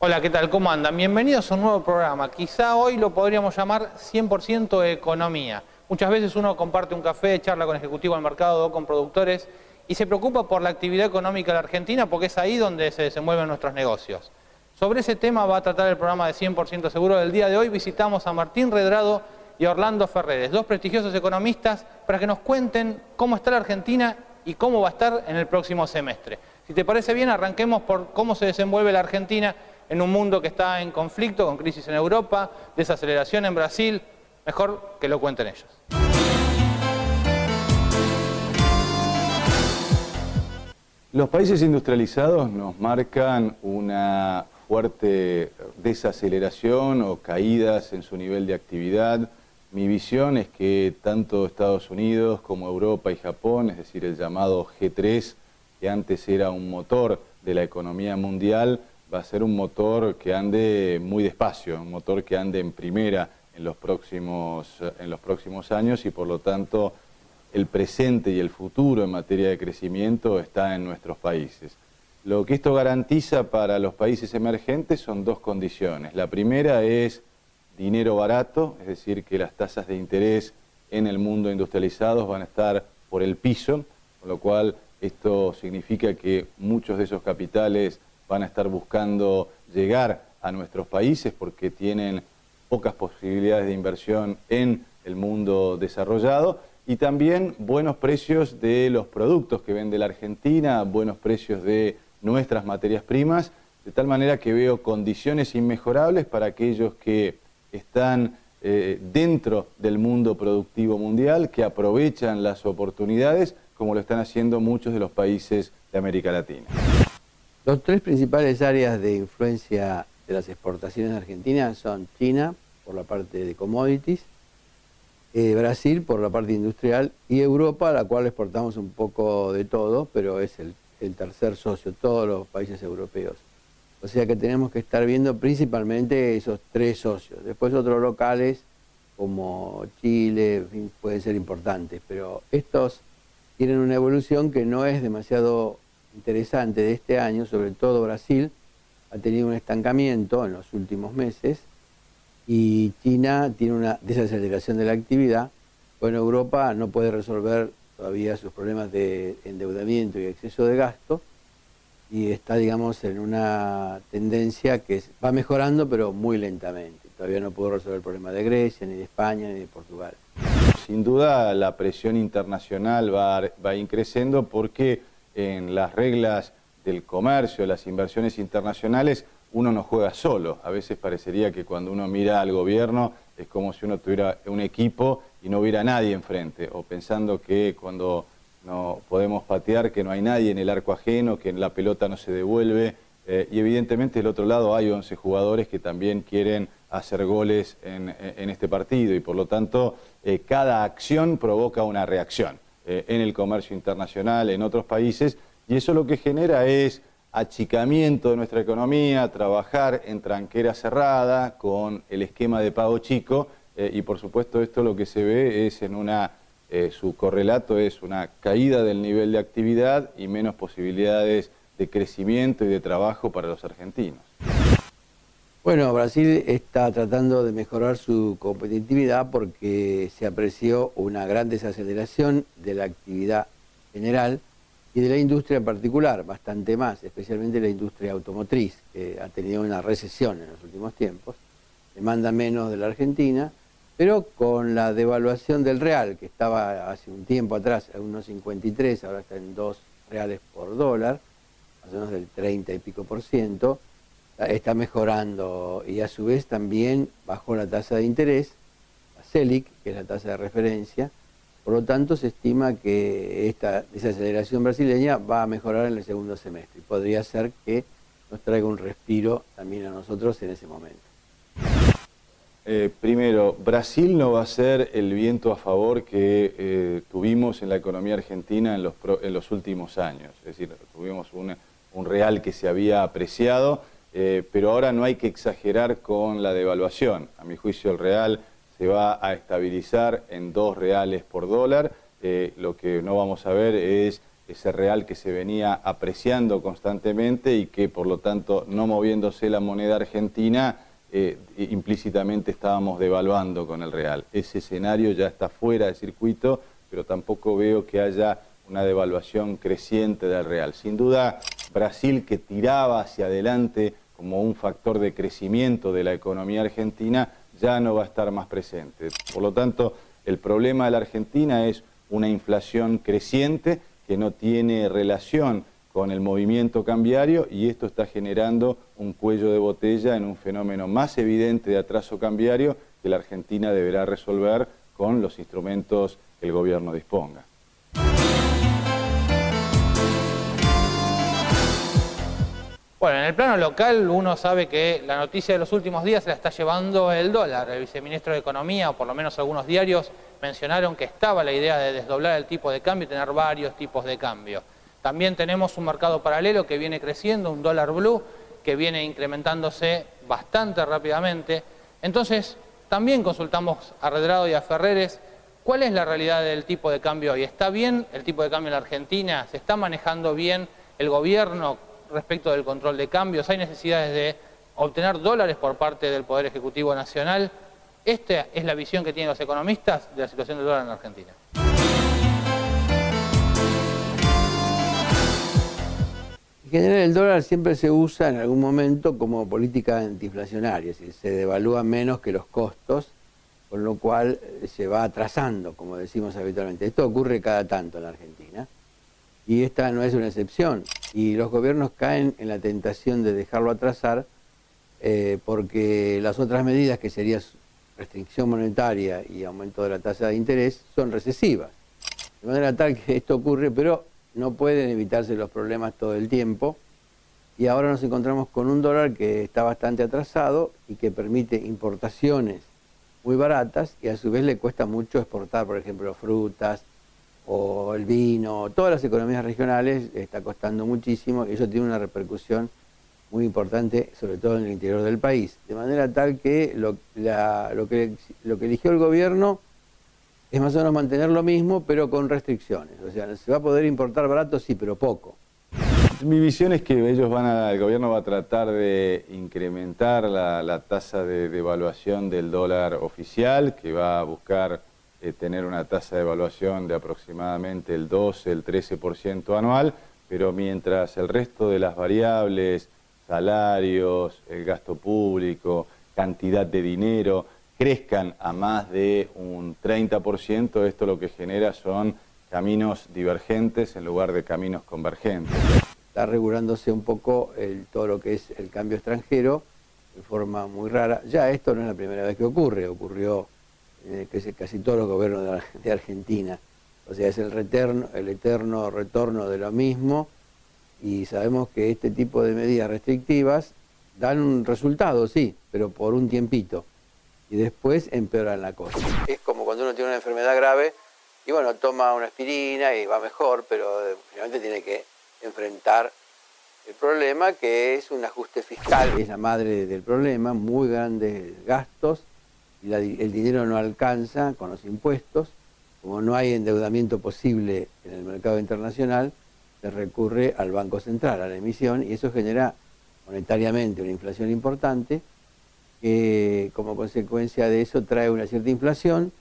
Hola, ¿qué tal? ¿Cómo andan? Bienvenidos a un nuevo programa. Quizá hoy lo podríamos llamar 100% economía. Muchas veces uno comparte un café, charla con ejecutivos del mercado o con productores y se preocupa por la actividad económica de la Argentina porque es ahí donde se desenvuelven nuestros negocios. Sobre ese tema va a tratar el programa de 100% seguro. Del día de hoy visitamos a Martín Redrado y a Orlando Ferreres, dos prestigiosos economistas, para que nos cuenten cómo está la Argentina y cómo va a estar en el próximo semestre. Si te parece bien, arranquemos por cómo se desenvuelve la Argentina en un mundo que está en conflicto, con crisis en Europa, desaceleración en Brasil. Mejor que lo cuenten ellos. Los países industrializados nos marcan una fuerte desaceleración o caídas en su nivel de actividad. Mi visión es que tanto Estados Unidos como Europa y Japón, es decir, el llamado G3, que antes era un motor de la economía mundial, va a ser un motor que ande muy despacio, un motor que ande en primera en los próximos años y por lo tanto el presente y el futuro en materia de crecimiento está en nuestros países. Lo que esto garantiza para los países emergentes son dos condiciones. La primera es dinero barato, es decir, que las tasas de interés en el mundo industrializado van a estar por el piso, con lo cual esto significa que muchos de esos capitales van a estar buscando llegar a nuestros países porque tienen pocas posibilidades de inversión en el mundo desarrollado y también buenos precios de los productos que vende la Argentina, buenos precios de nuestras materias primas, de tal manera que veo condiciones inmejorables para aquellos que están dentro del mundo productivo mundial, que aprovechan las oportunidades como lo están haciendo muchos de los países de América Latina. Los tres principales áreas de influencia de las exportaciones de Argentina son China, por la parte de commodities, Brasil, por la parte industrial, y Europa, a la cual exportamos un poco de todo, pero es el tercer socio, todos los países europeos. O sea que tenemos que estar viendo principalmente esos tres socios. Después otros locales, como Chile, en fin, pueden ser importantes, pero estos tienen una evolución que no es demasiado interesante de este año, sobre todo Brasil, ha tenido un estancamiento en los últimos meses y China tiene una desaceleración de la actividad. Bueno, Europa no puede resolver todavía sus problemas de endeudamiento y exceso de gasto y está, digamos, en una tendencia que va mejorando pero muy lentamente. Todavía no pudo resolver el problema de Grecia, ni de España, ni de Portugal. Sin duda la presión internacional va a ir creciendo porque en las reglas del comercio, las inversiones internacionales, uno no juega solo. A veces parecería que cuando uno mira al gobierno es como si uno tuviera un equipo y no hubiera nadie enfrente, o pensando que cuando no podemos patear que no hay nadie en el arco ajeno, que la pelota no se devuelve, y evidentemente del otro lado hay 11 jugadores que también quieren hacer goles en este partido y por lo tanto cada acción provoca una reacción en el comercio internacional, en otros países, y eso lo que genera es achicamiento de nuestra economía, trabajar en tranquera cerrada con el esquema de pago chico y por supuesto esto lo que se ve es su correlato es una caída del nivel de actividad y menos posibilidades de crecimiento y de trabajo para los argentinos. Bueno, Brasil está tratando de mejorar su competitividad porque se apreció una gran desaceleración de la actividad general y de la industria en particular, bastante más, especialmente la industria automotriz, que ha tenido una recesión en los últimos tiempos, demanda menos de la Argentina, pero con la devaluación del real, que estaba hace un tiempo atrás a unos 53, ahora está en 2 reales por dólar, más o menos del 30 y pico %, está mejorando y a su vez también bajó la tasa de interés, la Selic, que es la tasa de referencia. Por lo tanto, se estima que esta desaceleración brasileña va a mejorar en el segundo semestre y podría ser que nos traiga un respiro también a nosotros en ese momento. Primero, Brasil no va a ser el viento a favor que tuvimos en la economía argentina en los últimos años. Es decir, tuvimos un real que se había apreciado, pero ahora no hay que exagerar con la devaluación. A mi juicio el real se va a estabilizar en 2 reales por dólar. Lo que no vamos a ver es ese real que se venía apreciando constantemente y que por lo tanto no moviéndose la moneda argentina, implícitamente estábamos devaluando con el real. Ese escenario ya está fuera del circuito, pero tampoco veo que haya una devaluación creciente del real. Sin duda, Brasil, que tiraba hacia adelante como un factor de crecimiento de la economía argentina, ya no va a estar más presente. Por lo tanto, el problema de la Argentina es una inflación creciente que no tiene relación con el movimiento cambiario, y esto está generando un cuello de botella en un fenómeno más evidente de atraso cambiario que la Argentina deberá resolver con los instrumentos que el gobierno disponga. Bueno, en el plano local uno sabe que la noticia de los últimos días se la está llevando el dólar. El viceministro de Economía, o por lo menos algunos diarios, mencionaron que estaba la idea de desdoblar el tipo de cambio y tener varios tipos de cambio. También tenemos un mercado paralelo que viene creciendo, un dólar blue, que viene incrementándose bastante rápidamente. Entonces, también consultamos a Redrado y a Ferreres, ¿cuál es la realidad del tipo de cambio hoy? ¿Está bien el tipo de cambio en la Argentina? ¿Se está manejando bien el gobierno respecto del control de cambios? ¿Hay necesidades de obtener dólares por parte del Poder Ejecutivo Nacional? Esta es la visión que tienen los economistas de la situación del dólar en la Argentina. En general, el dólar siempre se usa en algún momento como política antiinflacionaria, es decir, se devalúa menos que los costos, con lo cual se va atrasando, como decimos habitualmente. Esto ocurre cada tanto en la Argentina, y esta no es una excepción. Y los gobiernos caen en la tentación de dejarlo atrasar, porque las otras medidas, que serían restricción monetaria y aumento de la tasa de interés, son recesivas. De manera tal que esto ocurre, pero no pueden evitarse los problemas todo el tiempo, y ahora nos encontramos con un dólar que está bastante atrasado y que permite importaciones muy baratas, y a su vez le cuesta mucho exportar, por ejemplo, frutas o el vino. Todas las economías regionales está costando muchísimo, y eso tiene una repercusión muy importante, sobre todo en el interior del país. De manera tal que lo que eligió el gobierno es más o menos mantener lo mismo, pero con restricciones. O sea, se va a poder importar barato, sí, pero poco. Mi visión es que el gobierno va a tratar de incrementar la tasa de devaluación del dólar oficial, que va a buscar tener una tasa de devaluación de aproximadamente el 12, el 13% anual, pero mientras el resto de las variables, salarios, el gasto público, cantidad de dinero, crezcan a más de un 30%, esto lo que genera son caminos divergentes en lugar de caminos convergentes. Está regulándose un poco todo lo que es el cambio extranjero de forma muy rara. Ya esto no es la primera vez que ocurrió casi todos los gobiernos de Argentina. O sea, es el eterno retorno de lo mismo, y sabemos que este tipo de medidas restrictivas dan un resultado, sí, pero por un tiempito, y después empeoran la cosa. Es como cuando uno tiene una enfermedad grave y bueno, toma una aspirina y va mejor, pero finalmente tiene que enfrentar el problema, que es un ajuste fiscal. Es la madre del problema, muy grandes gastos, y el dinero no alcanza con los impuestos. Como no hay endeudamiento posible en el mercado internacional, se recurre al Banco Central, a la emisión, y eso genera monetariamente una inflación importante, que como consecuencia de eso trae una cierta inflación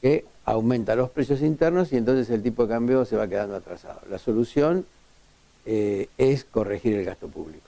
que aumenta los precios internos, y entonces el tipo de cambio se va quedando atrasado. La solución es corregir el gasto público.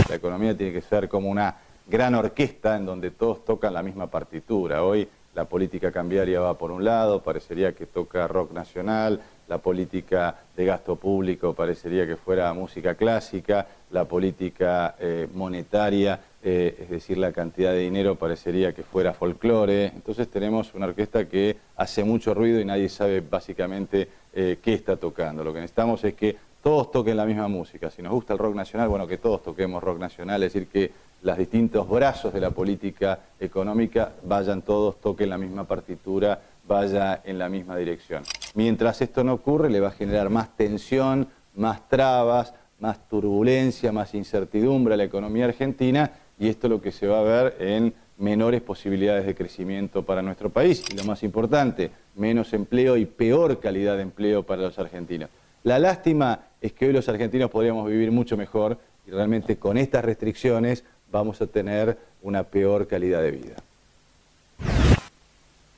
La economía tiene que ser como una gran orquesta en donde todos tocan la misma partitura. Hoy la política cambiaria va por un lado, parecería que toca rock nacional; la política de gasto público parecería que fuera música clásica; la política monetaria, es decir, la cantidad de dinero, parecería que fuera folclore. Entonces tenemos una orquesta que hace mucho ruido y nadie sabe básicamente qué está tocando. Lo que necesitamos es que todos toquen la misma música. Si nos gusta el rock nacional, bueno, que todos toquemos rock nacional, es decir, que los distintos brazos de la política económica vayan todos, toquen la misma partitura, vaya en la misma dirección. Mientras esto no ocurre, le va a generar más tensión, más trabas, más turbulencia, más incertidumbre a la economía argentina, y esto es lo que se va a ver en menores posibilidades de crecimiento para nuestro país, y lo más importante, menos empleo y peor calidad de empleo para los argentinos. La lástima es que hoy los argentinos podríamos vivir mucho mejor y realmente con estas restricciones vamos a tener una peor calidad de vida.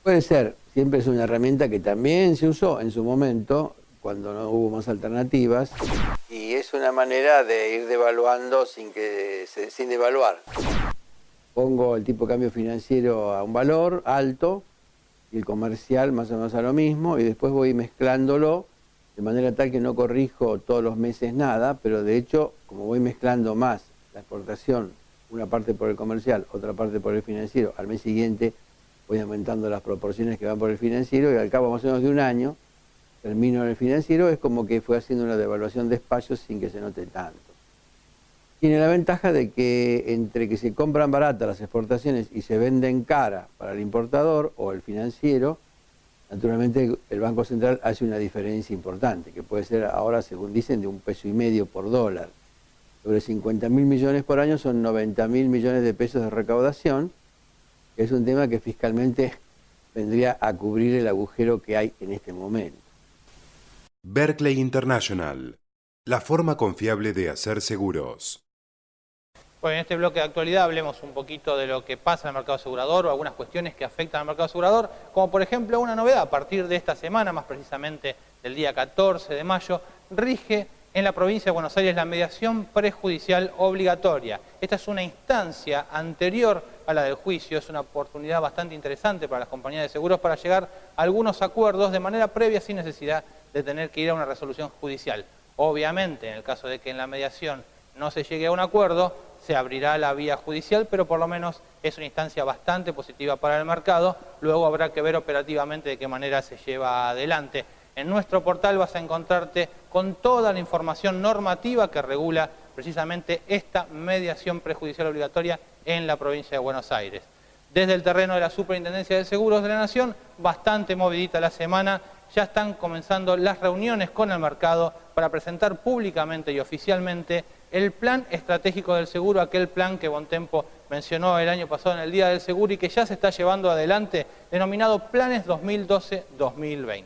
Puede ser, siempre es una herramienta que también se usó en su momento, cuando no hubo más alternativas, y es una manera de ir devaluando sin devaluar. Pongo el tipo de cambio financiero a un valor alto y el comercial más o menos a lo mismo, y después voy mezclándolo de manera tal que no corrijo todos los meses nada, pero de hecho, como voy mezclando más la exportación, una parte por el comercial, otra parte por el financiero, al mes siguiente voy aumentando las proporciones que van por el financiero y al cabo más o menos de un año termino en el financiero, es como que fue haciendo una devaluación despacio sin que se note tanto. Tiene la ventaja de que entre que se compran baratas las exportaciones y se venden cara para el importador o el financiero, naturalmente el Banco Central hace una diferencia importante, que puede ser ahora, según dicen, de $1,50 por dólar. Sobre 50.000 millones por año son 90.000 millones de pesos de recaudación, que es un tema que fiscalmente vendría a cubrir el agujero que hay en este momento. Berkeley International, la forma confiable de hacer seguros. Bueno, en este bloque de actualidad hablemos un poquito de lo que pasa en el mercado asegurador o algunas cuestiones que afectan al mercado asegurador, como por ejemplo una novedad a partir de esta semana, más precisamente del día 14 de mayo, rige en la provincia de Buenos Aires la mediación prejudicial obligatoria. Esta es una instancia anterior a la del juicio, es una oportunidad bastante interesante para las compañías de seguros para llegar a algunos acuerdos de manera previa sin necesidad de tener que ir a una resolución judicial. Obviamente, en el caso de que en la mediación no se llegue a un acuerdo, se abrirá la vía judicial, pero por lo menos es una instancia bastante positiva para el mercado. Luego habrá que ver operativamente de qué manera se lleva adelante. En nuestro portal vas a encontrarte con toda la información normativa que regula precisamente esta mediación prejudicial obligatoria en la provincia de Buenos Aires. Desde el terreno de la Superintendencia de Seguros de la Nación, bastante movidita la semana, ya están comenzando las reuniones con el mercado para presentar públicamente y oficialmente el plan estratégico del seguro, aquel plan que Bontempo mencionó el año pasado en el Día del Seguro y que ya se está llevando adelante, denominado Planes 2012-2020.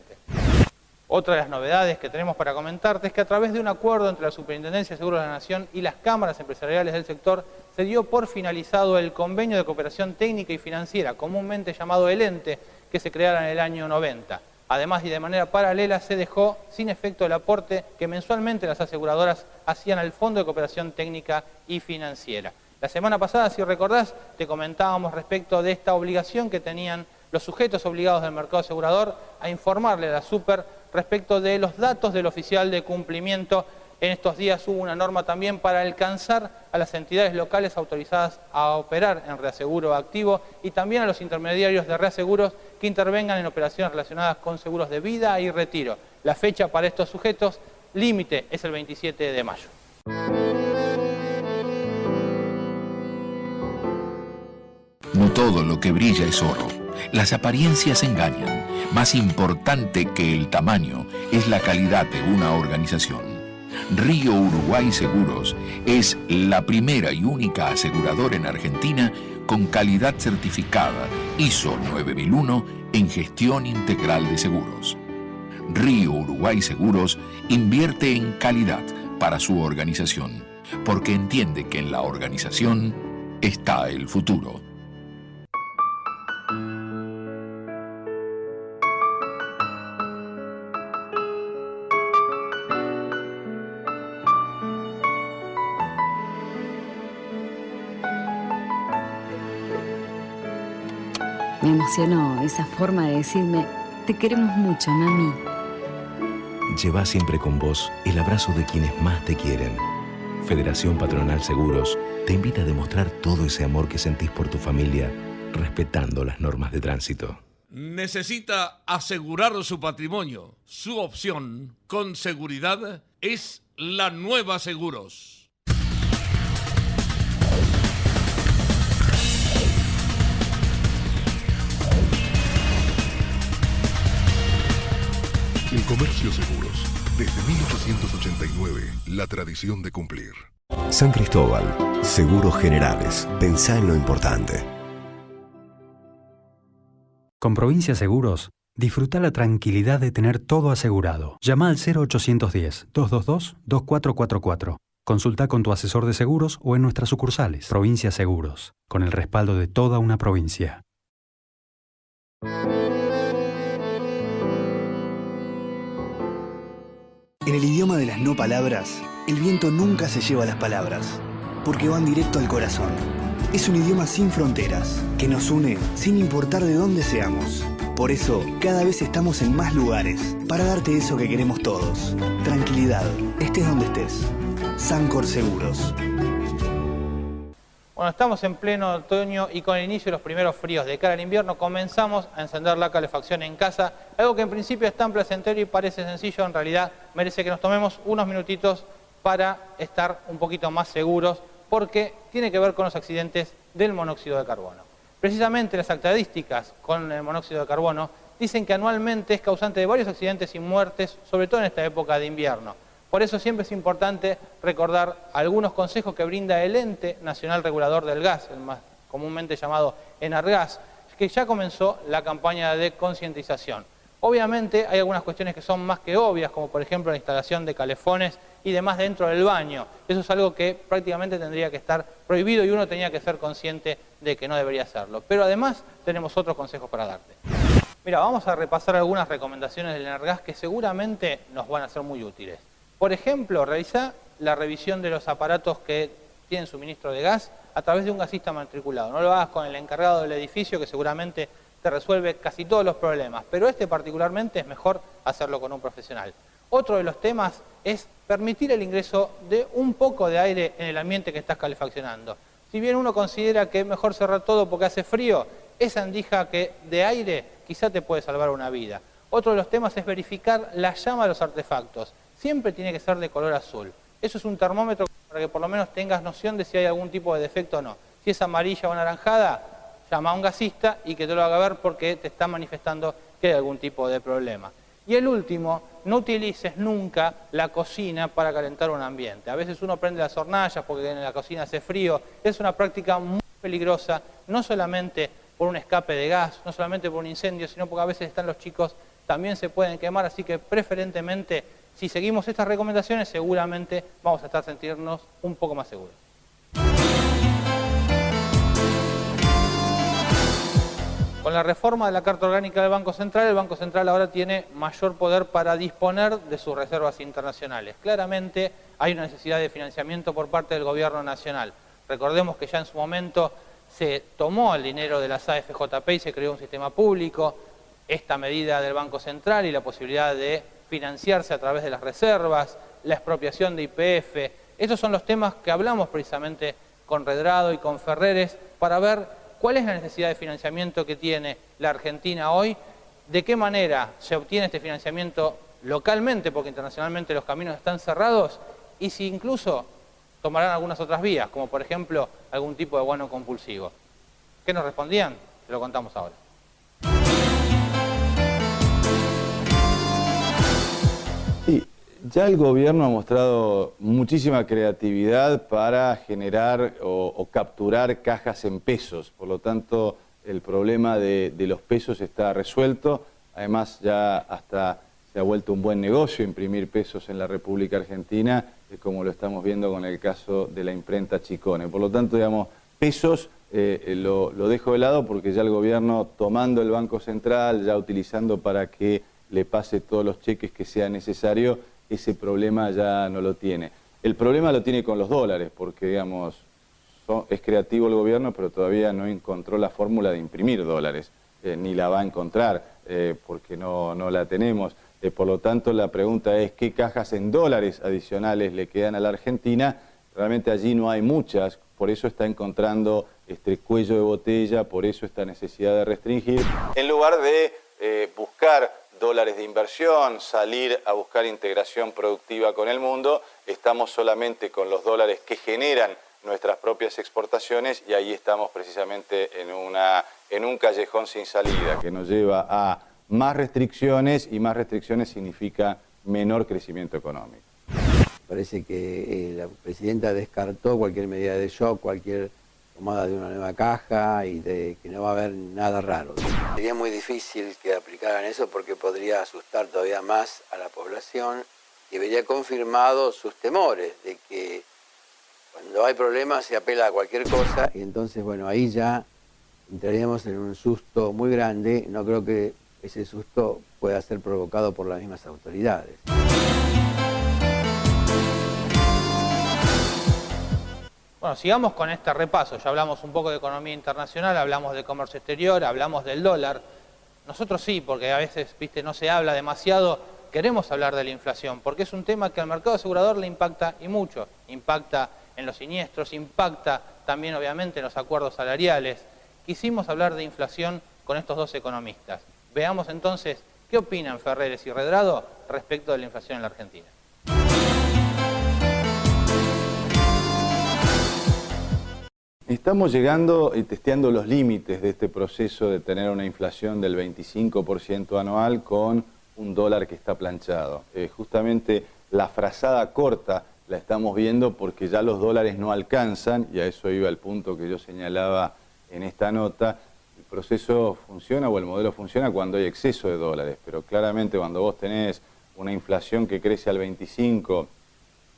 Otra de las novedades que tenemos para comentarte es que a través de un acuerdo entre la Superintendencia de Seguros de la Nación y las cámaras empresariales del sector, se dio por finalizado el convenio de cooperación técnica y financiera, comúnmente llamado el ENTE, que se creara en el año 90. Además, y de manera paralela, se dejó sin efecto el aporte que mensualmente las aseguradoras hacían al Fondo de Cooperación Técnica y Financiera. La semana pasada, si recordás, te comentábamos respecto de esta obligación que tenían los sujetos obligados del mercado asegurador a informarle a la Super respecto de los datos del oficial de cumplimiento. En estos días hubo una norma también para alcanzar a las entidades locales autorizadas a operar en reaseguro activo y también a los intermediarios de reaseguros que intervengan en operaciones relacionadas con seguros de vida y retiro. La fecha para estos sujetos límite es el 27 de mayo. No todo lo que brilla es oro. Las apariencias engañan. Más importante que el tamaño es la calidad de una organización. Río Uruguay Seguros es la primera y única aseguradora en Argentina con calidad certificada ISO 9001 en gestión integral de seguros. Río Uruguay Seguros invierte en calidad para su organización, porque entiende que en la organización está el futuro. Me emocionó esa forma de decirme, te queremos mucho, mami. Lleva siempre con vos el abrazo de quienes más te quieren. Federación Patronal Seguros te invita a demostrar todo ese amor que sentís por tu familia, respetando las normas de tránsito. Necesita asegurar su patrimonio. Su opción, con seguridad, es la Nueva Seguros. El Comercio Seguros. Desde 1889, la tradición de cumplir. San Cristóbal, Seguros Generales. Pensá en lo importante. Con Provincia Seguros, Disfruta la tranquilidad de tener todo asegurado. Llama al 0810-222-2444. Consulta con tu asesor de seguros o en nuestras sucursales. Provincia Seguros, con el respaldo de toda una provincia. En el idioma de las no palabras, el viento nunca se lleva las palabras, porque van directo al corazón. Es un idioma sin fronteras, que nos une sin importar de dónde seamos. Por eso, cada vez estamos en más lugares, para darte eso que queremos todos. Tranquilidad, estés donde estés. Sancor Seguros. Bueno, estamos en pleno otoño y con el inicio de los primeros fríos de cara al invierno comenzamos a encender la calefacción en casa, algo que en principio es tan placentero y parece sencillo, en realidad merece que nos tomemos unos minutitos para estar un poquito más seguros, porque tiene que ver con los accidentes del monóxido de carbono. Precisamente las estadísticas con el monóxido de carbono dicen que anualmente es causante de varios accidentes y muertes, sobre todo en esta época de invierno. Por eso siempre es importante recordar algunos consejos que brinda el Ente Nacional Regulador del Gas, el más comúnmente llamado ENARGAS, que ya comenzó la campaña de concientización. Obviamente hay algunas cuestiones que son más que obvias, como por ejemplo la instalación de calefones y demás dentro del baño. Eso es algo que prácticamente tendría que estar prohibido y uno tenía que ser consciente de que no debería hacerlo. Pero además tenemos otros consejos para darte. Mira, vamos a repasar algunas recomendaciones del ENARGAS que seguramente nos van a ser muy útiles. Por ejemplo, realizá la revisión de los aparatos que tienen suministro de gas a través de un gasista matriculado. No lo hagas con el encargado del edificio, que seguramente te resuelve casi todos los problemas, pero este particularmente es mejor hacerlo con un profesional. Otro de los temas es permitir el ingreso de un poco de aire en el ambiente que estás calefaccionando. Si bien uno considera que es mejor cerrar todo porque hace frío, esa andija de aire quizá te puede salvar una vida. Otro de los temas es verificar la llama de los artefactos. Siempre tiene que ser de color azul. Eso es un termómetro para que por lo menos tengas noción de si hay algún tipo de defecto o no. Si es amarilla o anaranjada, llama a un gasista y que te lo haga ver porque te está manifestando que hay algún tipo de problema. Y el último, no utilices nunca la cocina para calentar un ambiente. A veces uno prende las hornallas porque en la cocina hace frío. Es una práctica muy peligrosa, no solamente por un escape de gas, no solamente por un incendio, sino porque a veces están los chicos, también se pueden quemar, así que preferentemente, si seguimos estas recomendaciones, seguramente vamos a sentirnos un poco más seguros. Con la reforma de la Carta Orgánica del Banco Central, el Banco Central ahora tiene mayor poder para disponer de sus reservas internacionales. Claramente hay una necesidad de financiamiento por parte del Gobierno Nacional. Recordemos que ya en su momento se tomó el dinero de las AFJP y se creó un sistema público. Esta medida del Banco Central y la posibilidad de financiarse a través de las reservas, la expropiación de YPF. Estos son los temas que hablamos precisamente con Redrado y con Ferreres para ver cuál es la necesidad de financiamiento que tiene la Argentina hoy, de qué manera se obtiene este financiamiento localmente, porque internacionalmente los caminos están cerrados, y si incluso tomarán algunas otras vías, como por ejemplo algún tipo de bono compulsivo. ¿Qué nos respondían? Te lo contamos ahora. Sí, ya el gobierno ha mostrado muchísima creatividad para generar o capturar cajas en pesos. Por lo tanto, el problema de los pesos está resuelto. Además, ya hasta se ha vuelto un buen negocio imprimir pesos en la República Argentina, como lo estamos viendo con el caso de la imprenta Chicone. Por lo tanto, digamos, pesos lo dejo de lado porque ya el gobierno, tomando el Banco Central, ya utilizando para que le pase todos los cheques que sea necesario, ese problema ya no lo tiene. El problema lo tiene con los dólares, porque digamos, es creativo el gobierno, pero todavía no encontró la fórmula de imprimir dólares, ni la va a encontrar, porque no la tenemos. Por lo tanto, la pregunta es, ¿qué cajas en dólares adicionales le quedan a la Argentina? Realmente allí no hay muchas, por eso está encontrando este cuello de botella, por eso esta necesidad de restringir, en lugar de buscar dólares de inversión, salir a buscar integración productiva con el mundo, estamos solamente con los dólares que generan nuestras propias exportaciones y ahí estamos precisamente en un callejón sin salida que nos lleva a más restricciones y más restricciones significa menor crecimiento económico. Parece que la presidenta descartó cualquier medida de shock, cualquier tomada de una nueva caja y de que no va a haber nada raro. Sería muy difícil que aplicar hagan eso porque podría asustar todavía más a la población y vería confirmado sus temores de que cuando hay problemas se apela a cualquier cosa y entonces, bueno, ahí ya entraríamos en un susto muy grande. No creo que ese susto pueda ser provocado por las mismas autoridades. Bueno, sigamos con este repaso. Ya hablamos un poco de economía internacional, hablamos de comercio exterior, hablamos del dólar. Nosotros sí, porque a veces, viste, no se habla demasiado, queremos hablar de la inflación, porque es un tema que al mercado asegurador le impacta y mucho. Impacta en los siniestros, impacta también obviamente en los acuerdos salariales. Quisimos hablar de inflación con estos dos economistas. Veamos entonces qué opinan Ferreres y Redrado respecto de la inflación en la Argentina. Estamos llegando y testeando los límites de este proceso de tener una inflación del 25% anual con un dólar que está planchado. Justamente la frazada corta la estamos viendo porque ya los dólares no alcanzan, y a eso iba el punto que yo señalaba en esta nota. El proceso funciona o el modelo funciona cuando hay exceso de dólares, pero claramente cuando vos tenés una inflación que crece al 25%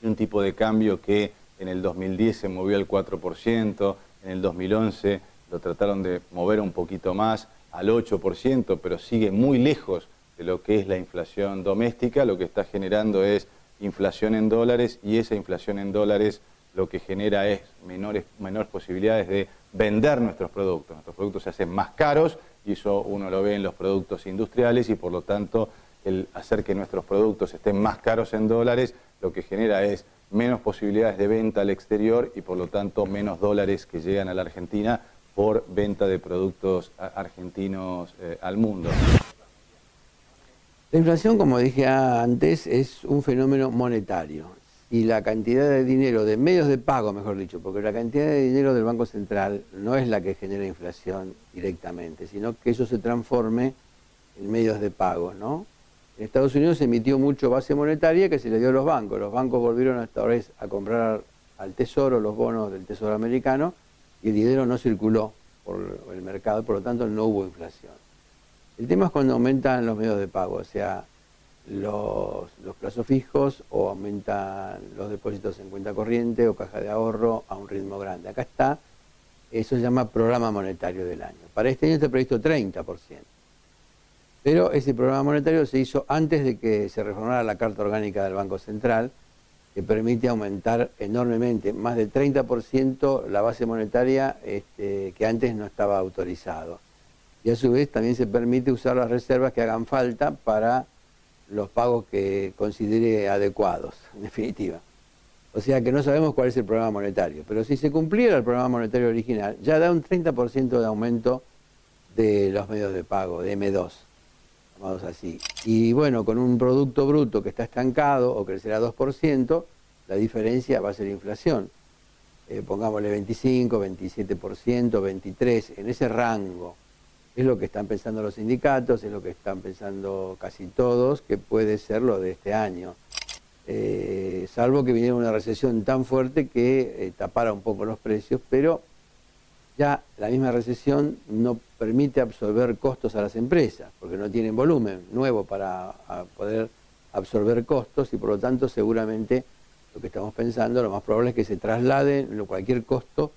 y un tipo de cambio que en el 2010 se movió al 4%, en el 2011 lo trataron de mover un poquito más al 8%, pero sigue muy lejos de lo que es la inflación doméstica. Lo que está generando es inflación en dólares, y esa inflación en dólares lo que genera es menores posibilidades de vender nuestros productos. Nuestros productos se hacen más caros, y eso uno lo ve en los productos industriales, y por lo tanto el hacer que nuestros productos estén más caros en dólares lo que genera es menos posibilidades de venta al exterior y por lo tanto menos dólares que llegan a la Argentina por venta de productos argentinos al mundo. La inflación, como dije antes, es un fenómeno monetario. Y la cantidad de dinero, de medios de pago, mejor dicho, porque la cantidad de dinero del Banco Central no es la que genera inflación directamente, sino que eso se transforme en medios de pago, ¿no? En Estados Unidos se emitió mucho base monetaria que se le dio a los bancos. Los bancos volvieron esta vez a comprar al Tesoro los bonos del Tesoro americano y el dinero no circuló por el mercado, por lo tanto no hubo inflación. El tema es cuando aumentan los medios de pago, o sea, los plazos fijos, o aumentan los depósitos en cuenta corriente o caja de ahorro a un ritmo grande. Acá está, eso se llama programa monetario del año. Para este año está previsto 30%. Pero ese programa monetario se hizo antes de que se reformara la Carta Orgánica del Banco Central, que permite aumentar enormemente, más del 30% la base monetaria que antes no estaba autorizado. Y a su vez también se permite usar las reservas que hagan falta para los pagos que considere adecuados, en definitiva. O sea que no sabemos cuál es el programa monetario, pero si se cumpliera el programa monetario original, ya da un 30% de aumento de los medios de pago, de M2. Así. Y bueno, con un producto bruto que está estancado o crecerá 2%, la diferencia va a ser inflación. Pongámosle 25, 27%, 23%, en ese rango. Es lo que están pensando los sindicatos, es lo que están pensando casi todos, que puede ser lo de este año. Salvo que viniera una recesión tan fuerte que tapara un poco los precios, pero ya la misma recesión no permite absorber costos a las empresas, porque no tienen volumen nuevo para poder absorber costos, y por lo tanto seguramente lo que estamos pensando, lo más probable es que se traslade cualquier costo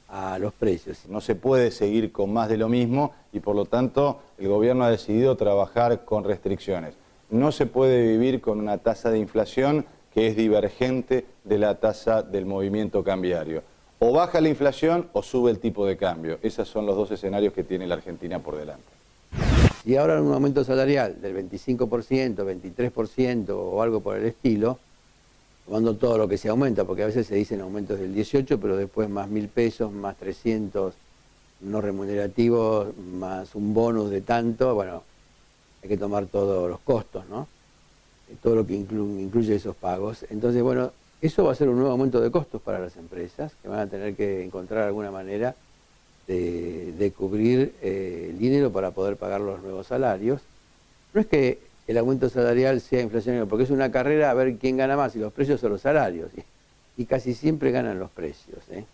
a los precios. No se puede seguir con más de lo mismo, y por lo tanto el gobierno ha decidido trabajar con restricciones. No se puede vivir con una tasa de inflación que es divergente de la tasa del movimiento cambiario. O baja la inflación o sube el tipo de cambio. Esos son los dos escenarios que tiene la Argentina por delante. Y ahora un aumento salarial del 25%, 23% o algo por el estilo, tomando todo lo que se aumenta, porque a veces se dicen aumentos del 18%, pero después más 1.000 pesos, más 300 no remunerativos, más un bonus de tanto, bueno, hay que tomar todos los costos, ¿no? Todo lo que incluye esos pagos. Entonces, bueno, eso va a ser un nuevo aumento de costos para las empresas, que van a tener que encontrar alguna manera de cubrir el dinero para poder pagar los nuevos salarios. No es que el aumento salarial sea inflacionario, porque es una carrera a ver quién gana más, y los precios o los salarios. Y casi siempre ganan los precios, ¿eh?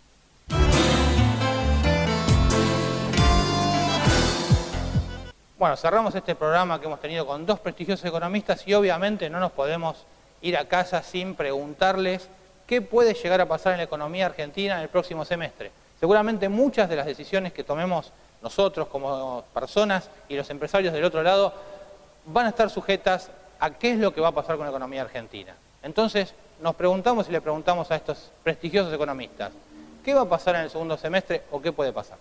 Bueno, cerramos este programa que hemos tenido con dos prestigiosos economistas y obviamente no nos podemos ir a casa sin preguntarles qué puede llegar a pasar en la economía argentina en el próximo semestre. Seguramente muchas de las decisiones que tomemos nosotros como personas y los empresarios del otro lado van a estar sujetas a qué es lo que va a pasar con la economía argentina. Entonces nos preguntamos y le preguntamos a estos prestigiosos economistas, ¿qué va a pasar en el segundo semestre o qué puede pasar?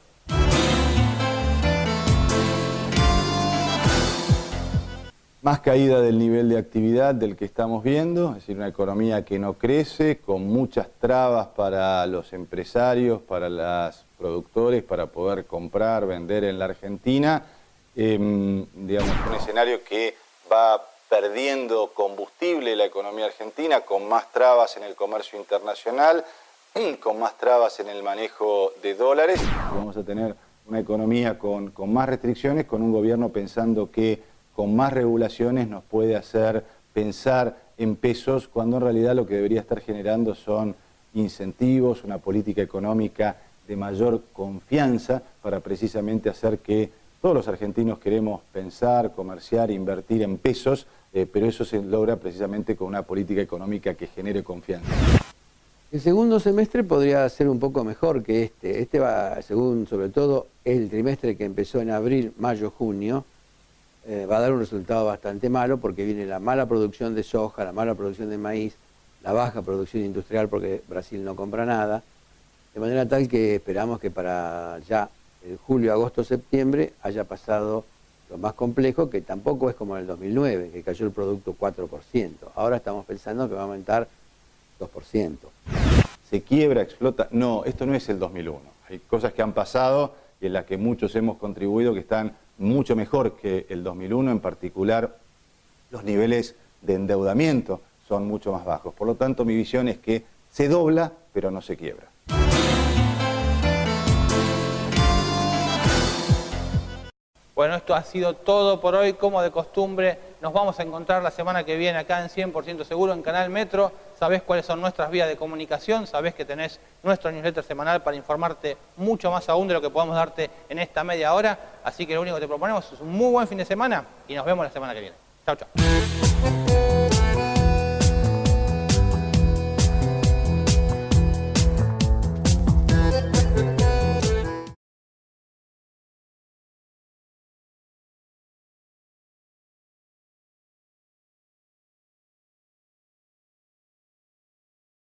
Más caída del nivel de actividad del que estamos viendo, es decir, una economía que no crece, con muchas trabas para los empresarios, para los productores, para poder comprar, vender en la Argentina. Digamos, un escenario que va perdiendo combustible la economía argentina, con más trabas en el comercio internacional, con más trabas en el manejo de dólares. Vamos a tener una economía con más restricciones, con un gobierno pensando que con más regulaciones nos puede hacer pensar en pesos, cuando en realidad lo que debería estar generando son incentivos, una política económica de mayor confianza para precisamente hacer que todos los argentinos queremos pensar, comerciar, invertir en pesos, pero eso se logra precisamente con una política económica que genere confianza. El segundo semestre podría ser un poco mejor que este. Este va, según sobre todo el trimestre que empezó en abril, mayo, junio, va a dar un resultado bastante malo porque viene la mala producción de soja, la mala producción de maíz, la baja producción industrial porque Brasil no compra nada, de manera tal que esperamos que para ya el julio, agosto, septiembre haya pasado lo más complejo, que tampoco es como en el 2009, que cayó el producto 4%. Ahora estamos pensando que va a aumentar 2%. ¿Se quiebra, explota? No, esto no es el 2001. Hay cosas que han pasado y en las que muchos hemos contribuido que están mucho mejor que el 2001, en particular los niveles de endeudamiento son mucho más bajos. Por lo tanto, mi visión es que se dobla, pero no se quiebra. Bueno, esto ha sido todo por hoy. Como de costumbre, nos vamos a encontrar la semana que viene acá en 100% Seguro en Canal Metro. Sabés cuáles son nuestras vías de comunicación, sabés que tenés nuestro newsletter semanal para informarte mucho más aún de lo que podemos darte en esta media hora. Así que lo único que te proponemos es un muy buen fin de semana y nos vemos la semana que viene. Chau, chau.